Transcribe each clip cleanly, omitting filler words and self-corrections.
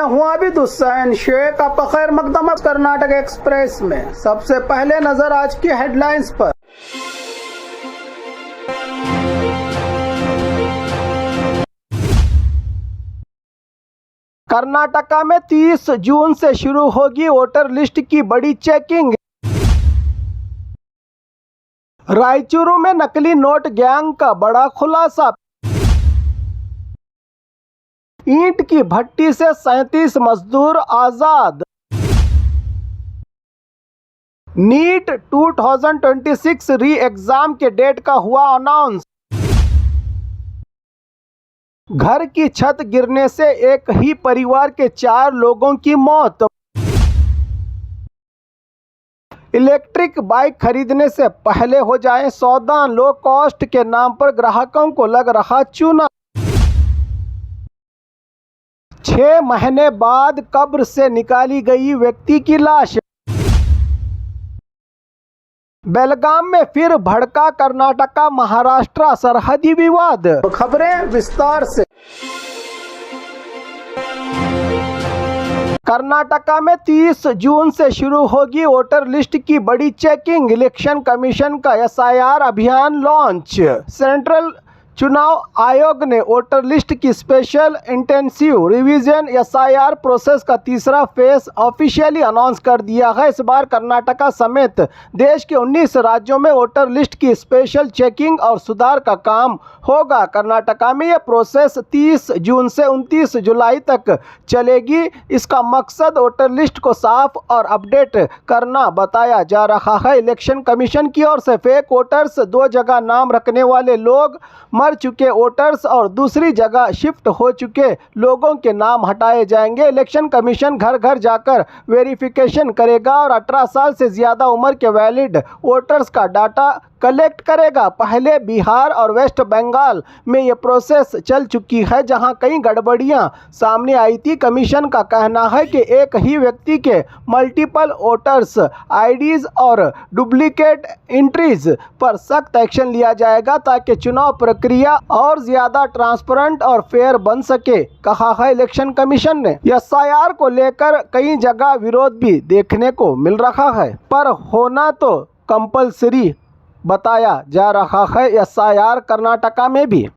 हूं आबिद हुसैन शेख, आपका खैर मकदम कर्नाटक एक्सप्रेस में। सबसे पहले नजर आज की हेडलाइंस पर। कर्नाटका में 30 जून से शुरू होगी वोटर लिस्ट की बड़ी चेकिंग। रायचूरू में नकली नोट गैंग का बड़ा खुलासा। ईंट की भट्टी से 37 मजदूर आजाद। नीट 2026 री एग्जाम के डेट का हुआ अनाउंस। घर की छत गिरने से एक ही परिवार के 4 लोगों की मौत। इलेक्ट्रिक बाइक खरीदने से पहले हो जाए सौदा, लो कॉस्ट के नाम पर ग्राहकों को लग रहा चूना। 6 महीने बाद कब्र से निकाली गई व्यक्ति की लाश। बेलगाम में फिर भड़का कर्नाटका महाराष्ट्र सरहदी विवाद। खबरें विस्तार से। कर्नाटका में 30 जून से शुरू होगी वोटर लिस्ट की बड़ी चेकिंग। इलेक्शन कमीशन का एसआईआर अभियान लॉन्च। सेंट्रल चुनाव आयोग ने वोटर लिस्ट की special intensive revision SIR process का तीसरा फेज ऑफिशियली अनाउंस कर दिया है। इस बार कर्नाटका समेत देश के 19 राज्यों में वोटर लिस्ट की स्पेशल चेकिंग और सुधार का काम होगा। कर्नाटका में यह प्रोसेस 30 जून से 29 जुलाई तक चलेगी। इसका मकसद वोटर लिस्ट को साफ और अपडेट करना बताया जा रहा है। इलेक्शन कमीशन की ओर से फेक वोटर्स, 2 जगह नाम रखने वाले लोग, मर चुके वोटर्स और दूसरी जगह शिफ्ट हो चुके लोगों के नाम हटाए जाएंगे। इलेक्शन कमीशन घर घर जाकर वेरिफिकेशन करेगा और 18 साल से ज़्यादा उम्र के वैलिड वोटर्स का डाटा कलेक्ट करेगा। पहले बिहार और वेस्ट बंगाल में ये प्रोसेस चल चुकी है, जहां कई गड़बड़ियां सामने आई थी। कमीशन का कहना है कि एक ही व्यक्ति के मल्टीपल वोटर्स आईडीज और डुप्लीकेट एंट्रीज पर सख्त एक्शन लिया जाएगा ताकि चुनाव प्रक्रिया और ज़्यादा ट्रांसपेरेंट और फेयर बन सके, कहा है इलेक्शन कमीशन ने। एसआईआर को लेकर कई जगह विरोध भी देखने को मिल रहा है, पर होना तो कंपलसरी बताया जा रहा है एसआईआर कर्नाटका में भी।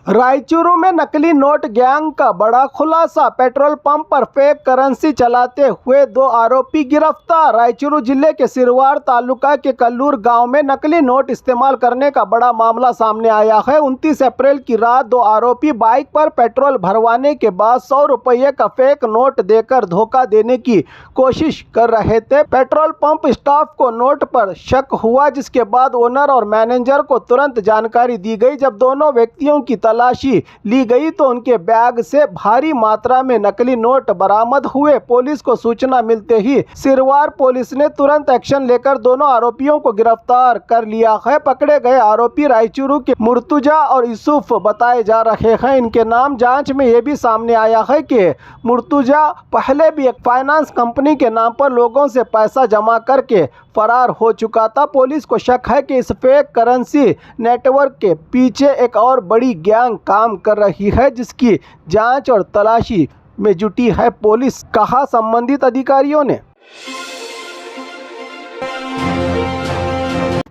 रायचूरू में नकली नोट गैंग का बड़ा खुलासा। पेट्रोल पंप पर फेक करेंसी चलाते हुए 2 आरोपी गिरफ्तार। रायचूरू जिले के सिरवार तालुका के कल्लूर गांव में नकली नोट इस्तेमाल करने का बड़ा मामला सामने आया है। 29 अप्रैल की रात 2 आरोपी बाइक पर पेट्रोल भरवाने के बाद 100 रुपये का फेक नोट देकर धोखा देने की कोशिश कर रहे थे। पेट्रोल पंप स्टाफ को नोट पर शक हुआ, जिसके बाद ओनर और मैनेजर को तुरंत जानकारी दी गई। जब दोनों व्यक्तियों की तलाशी ली गई तो उनके बैग से भारी मात्रा में नकली नोट बरामद हुए। पुलिस को सूचना मिलते ही सिरवार पुलिस ने तुरंत एक्शन लेकर दोनों आरोपियों को गिरफ्तार कर लिया है। पकड़े गए आरोपी रायचूरू के मुर्तुजा और यूसुफ बताए जा रहे हैं। इनके नाम जांच में यह भी सामने आया है कि मुर्तुजा पहले भी एक फाइनेंस कंपनी के नाम पर लोगों से पैसा जमा करके फरार हो चुका था। पुलिस को शक है कि इस फेक करेंसी नेटवर्क के पीछे एक और बड़ी गैंग काम कर रही है, जिसकी जांच और तलाशी में जुटी है पुलिस, कहा संबंधित अधिकारियों ने।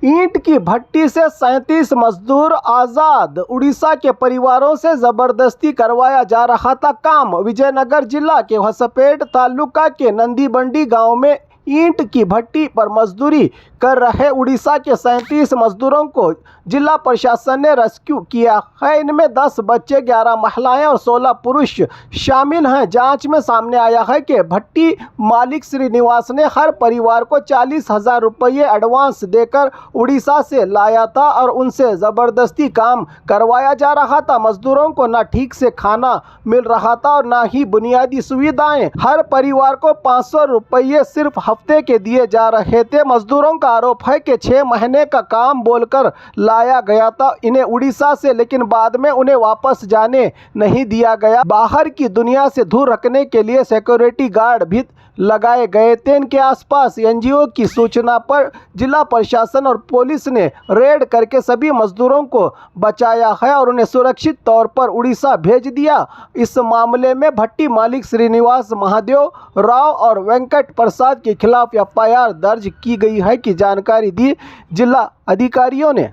ईंट की भट्टी से 37 मजदूर आजाद। उड़ीसा के परिवारों से जबरदस्ती करवाया जा रहा था काम। विजयनगर जिला के होसपेट तालुका के नंदीबंडी गांव में ईंट की भट्टी पर मजदूरी कर रहे उड़ीसा के 37 मजदूरों को जिला प्रशासन ने रेस्क्यू किया है। इनमें 10 बच्चे, 11 महिलाएं और 16 पुरुष शामिल हैं। जांच में सामने आया है कि भट्टी मालिक श्रीनिवास ने हर परिवार को 40,000 रुपये एडवांस देकर उड़ीसा से लाया था और उनसे ज़बरदस्ती काम करवाया जा रहा था। मजदूरों को न ठीक से खाना मिल रहा था और न ही बुनियादी सुविधाएं। हर परिवार को 500 रुपये सिर्फ हफ्ते के दिए जा रहे थे। मजदूरों का आरोप है कि 6 महीने का काम बोलकर लाया गया था इन्हें उड़ीसा से, लेकिन बाद में उन्हें वापस जाने नहीं दिया गया। बाहर की दुनिया से दूर रखने के लिए सिक्योरिटी गार्ड भी लगाए गए थे। इनके आसपास एनजीओ की सूचना पर जिला प्रशासन और पुलिस ने रेड करके सभी मजदूरों को बचाया है और उन्हें सुरक्षित तौर पर उड़ीसा भेज दिया। इस मामले में भट्टी मालिक श्रीनिवास महादेव राव और वेंकट प्रसाद के खिलाफ एफआईआर दर्ज की गई है की जानकारी दी जिला अधिकारियों ने।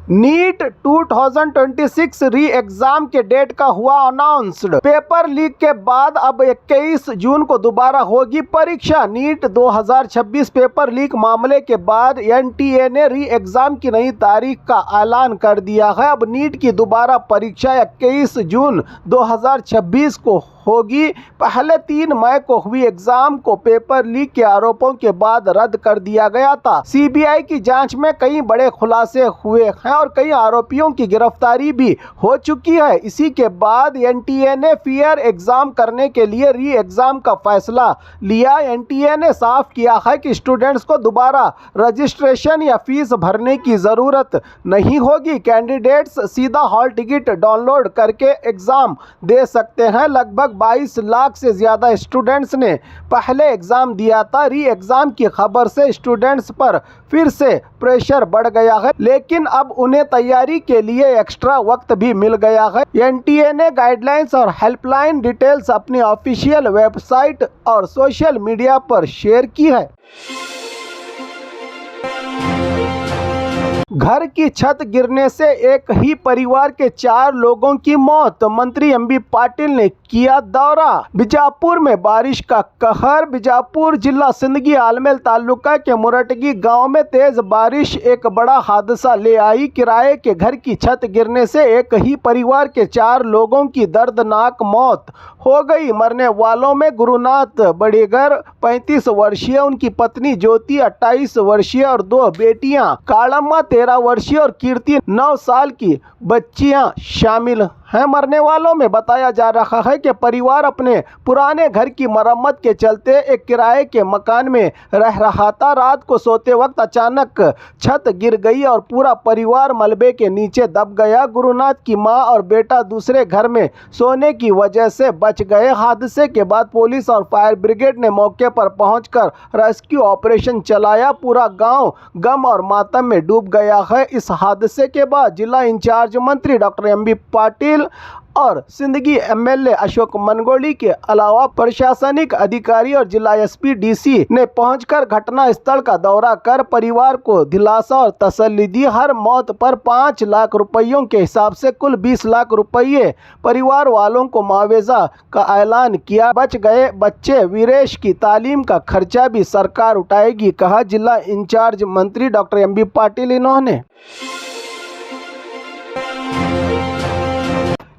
नीट 2026 री एग्जाम के डेट का हुआ अनाउंस्ड। पेपर लीक के बाद अब 21 जून को दोबारा होगी परीक्षा। नीट 2026 पेपर लीक मामले के बाद एनटीए ने री एग्जाम की नई तारीख का ऐलान कर दिया है। अब नीट की दोबारा परीक्षा 21 जून 2026 को होगी। पहले 3 मई को हुई एग्जाम को पेपर लीक के आरोपों के बाद रद्द कर दिया गया था। सीबीआई की जांच में कई बड़े खुलासे हुए हैं और कई आरोपियों की गिरफ्तारी भी हो चुकी है। इसी के बाद एनटीए ने फेयर एग्जाम करने के लिए री एग्जाम का फैसला लिया। एनटीए ने साफ किया है कि स्टूडेंट्स को दोबारा रजिस्ट्रेशन या फीस भरने की जरूरत नहीं होगी। कैंडिडेट्स सीधा हॉल टिकट डाउनलोड करके एग्जाम दे सकते हैं। लगभग 22 लाख से ज्यादा स्टूडेंट्स ने पहले एग्जाम दिया था। री एग्जाम की खबर से स्टूडेंट्स पर फिर से प्रेशर बढ़ गया है, लेकिन अब उन्हें तैयारी के लिए एक्स्ट्रा वक्त भी मिल गया है। एनटीए ने गाइडलाइंस और हेल्पलाइन डिटेल्स अपनी ऑफिशियल वेबसाइट और सोशल मीडिया पर शेयर की है। घर की छत गिरने से एक ही परिवार के 4 लोगों की मौत। मंत्री एमबी पाटिल ने किया दौरा। बीजापुर में बारिश का कहर। बीजापुर जिला सिंदगी आलमेल तालुका के मुरटगी गांव में तेज बारिश एक बड़ा हादसा ले आई। किराए के घर की छत गिरने से एक ही परिवार के 4 लोगों की दर्दनाक मौत हो गई। मरने वालों में गुरुनाथ बड़ेगर 35 वर्षीय, उनकी पत्नी ज्योति 28 वर्षीय और 2 बेटियां कालम्मा 13 वर्षीय और कीर्ति 9 साल की बच्चियां शामिल हैं। मरने वालों में बताया जा रहा है कि परिवार अपने पुराने घर की मरम्मत के चलते एक किराए के मकान में रह रहा था। रात को सोते वक्त अचानक छत गिर गई और पूरा परिवार मलबे के नीचे दब गया। गुरुनाथ की मां और बेटा दूसरे घर में सोने की वजह से बच गए। हादसे के बाद पुलिस और फायर ब्रिगेड ने मौके पर पहुंचकर रेस्क्यू ऑपरेशन चलाया। पूरा गांव गम और मातम में डूब गया है। इस हादसे के बाद जिला इंचार्ज मंत्री डॉक्टर एमबी पाटिल और सिंदगी एमएलए अशोक मनगोली के अलावा प्रशासनिक अधिकारी और जिला एसपी डीसी ने पहुंचकर घटना स्थल का दौरा कर परिवार को दिलासा और तसल्ली दी। हर मौत पर 5 लाख रुपयों के हिसाब से कुल 20 लाख रुपये परिवार वालों को मुआवजा का ऐलान किया। बच गए बच्चे वीरेश की तालीम का खर्चा भी सरकार उठाएगी, कहा जिला इंचार्ज मंत्री डॉक्टर एमबी पाटिल। इन्होंने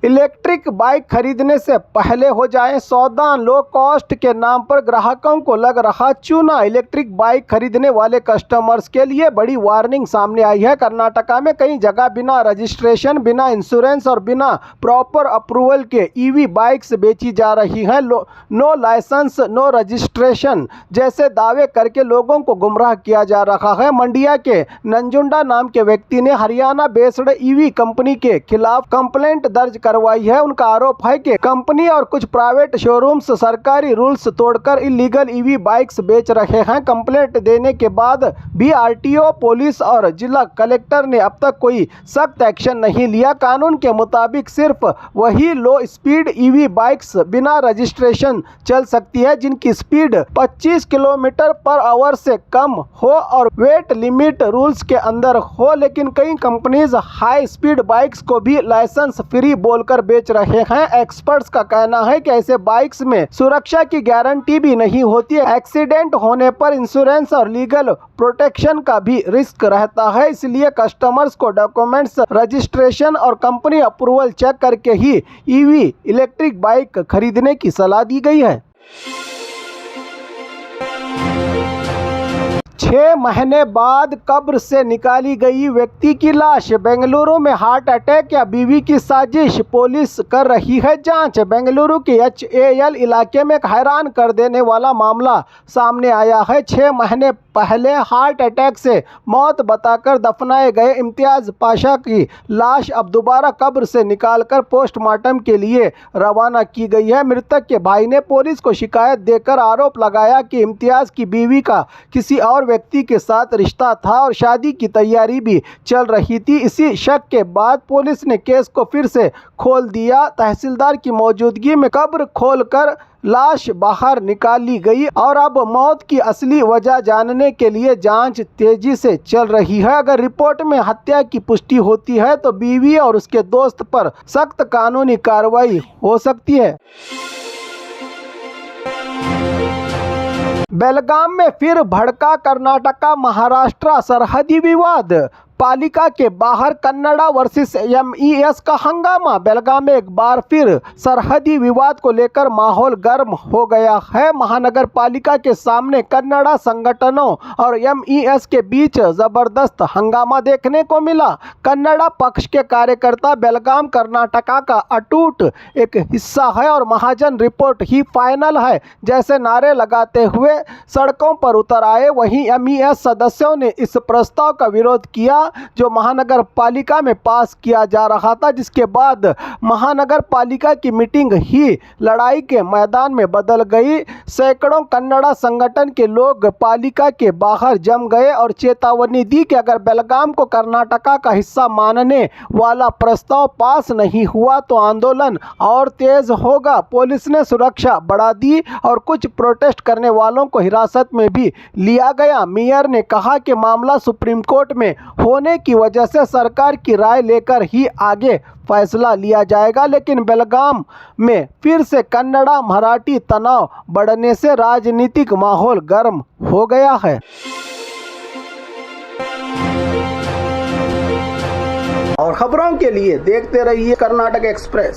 इलेक्ट्रिक बाइक खरीदने से पहले हो जाए सावधान। लो कॉस्ट के नाम पर ग्राहकों को लग रहा चूना। इलेक्ट्रिक बाइक खरीदने वाले कस्टमर्स के लिए बड़ी वार्निंग सामने आई है। कर्नाटका में कई जगह बिना रजिस्ट्रेशन, बिना इंश्योरेंस और बिना प्रॉपर अप्रूवल के ईवी बाइक्स बेची जा रही हैं। नो लाइसेंस नो रजिस्ट्रेशन जैसे दावे करके लोगों को गुमराह किया जा रहा है। मंडिया के नंजुंडा नाम के व्यक्ति ने हरियाणा बेस्ड ईवी कंपनी के खिलाफ कंप्लेंट दर्ज करवाई है। उनका आरोप है कि कंपनी और कुछ प्राइवेट शोरूम्स सरकारी रूल्स तोड़कर इलीगल ईवी बाइक्स बेच रहे हैं। कंप्लेंट देने के बाद भी आरटीओ, पुलिस और जिला कलेक्टर ने अब तक कोई सख्त एक्शन नहीं लिया। कानून के मुताबिक सिर्फ वही लो स्पीड ईवी बाइक्स बिना रजिस्ट्रेशन चल सकती है जिनकी स्पीड 25 किलोमीटर पर आवर से कम हो और वेट लिमिट रूल्स के अंदर हो। लेकिन कई कंपनीज हाई स्पीड बाइक्स को भी लाइसेंस फ्री बोलकर बेच रहे हैं। एक्सपर्ट्स का कहना है कि ऐसे बाइक्स में सुरक्षा की गारंटी भी नहीं होती है। एक्सीडेंट होने पर इंश्योरेंस और लीगल प्रोटेक्शन का भी रिस्क रहता है। इसलिए कस्टमर्स को डॉक्यूमेंट्स, रजिस्ट्रेशन और कंपनी अप्रूवल चेक करके ही ईवी इलेक्ट्रिक बाइक खरीदने की सलाह दी गई है। 6 6 महीने बाद कब्र से निकाली गई व्यक्ति की लाश। बेंगलुरु में हार्ट अटैक या बीवी की साजिश, पुलिस कर रही है जांच। बेंगलुरु के HAL इलाके में एक हैरान कर देने वाला मामला सामने आया है। 6 महीने पहले हार्ट अटैक से मौत बताकर दफनाए गए इम्तियाज पाशा की लाश अब दोबारा कब्र से निकालकर पोस्टमार्टम के लिए रवाना की गई है। मृतक के भाई ने पुलिस को शिकायत देकर आरोप लगाया कि इम्तियाज की बीवी का किसी और व्यक्ति के साथ रिश्ता था और शादी की तैयारी भी चल रही थी। इसी शक के बाद पुलिस ने केस को फिर से खोल दिया। तहसीलदार की मौजूदगी में कब्र खोलकर लाश बाहर निकाली गई और अब मौत की असली वजह जानने के लिए जांच तेजी से चल रही है। अगर रिपोर्ट में हत्या की पुष्टि होती है तो बीवी और उसके दोस्त पर सख्त कानूनी कार्रवाई हो सकती है। बेलगाम में फिर भड़का कर्नाटका महाराष्ट्र सरहदी विवाद। पालिका के बाहर कन्नड़ा वर्सेस MES का हंगामा। बेलगाम में एक बार फिर सरहदी विवाद को लेकर माहौल गर्म हो गया है। महानगर पालिका के सामने कन्नड़ा संगठनों और MES के बीच जबरदस्त हंगामा देखने को मिला। कन्नड़ा पक्ष के कार्यकर्ता बेलगाम कर्नाटका का अटूट एक हिस्सा है और महाजन रिपोर्ट ही फाइनल है जैसे नारे लगाते हुए सड़कों पर उतर आए। वहीं MES सदस्यों ने इस प्रस्ताव का विरोध किया जो महानगर पालिका में पास किया जा रहा था, जिसके बाद महानगर पालिका की मीटिंग ही लड़ाई के मैदान में बदल गई। सैकड़ों कन्नड़ा संगठन के लोग पालिका के बाहर जम गए और चेतावनी दी कि अगर बेलगाम को कर्नाटका का हिस्सा मानने वाला प्रस्ताव पास नहीं हुआ तो आंदोलन और तेज होगा। पुलिस ने सुरक्षा बढ़ा दी और कुछ प्रोटेस्ट करने वालों को हिरासत में भी लिया गया। मेयर ने कहा कि मामला सुप्रीम कोर्ट में होने की वजह से सरकार की राय लेकर ही आगे फैसला लिया जाएगा। लेकिन बेलगाम में फिर से कन्नड़ा मराठी तनाव बढ़ने से राजनीतिक माहौल गर्म हो गया है। और खबरों के लिए देखते रहिए कर्नाटक एक्सप्रेस।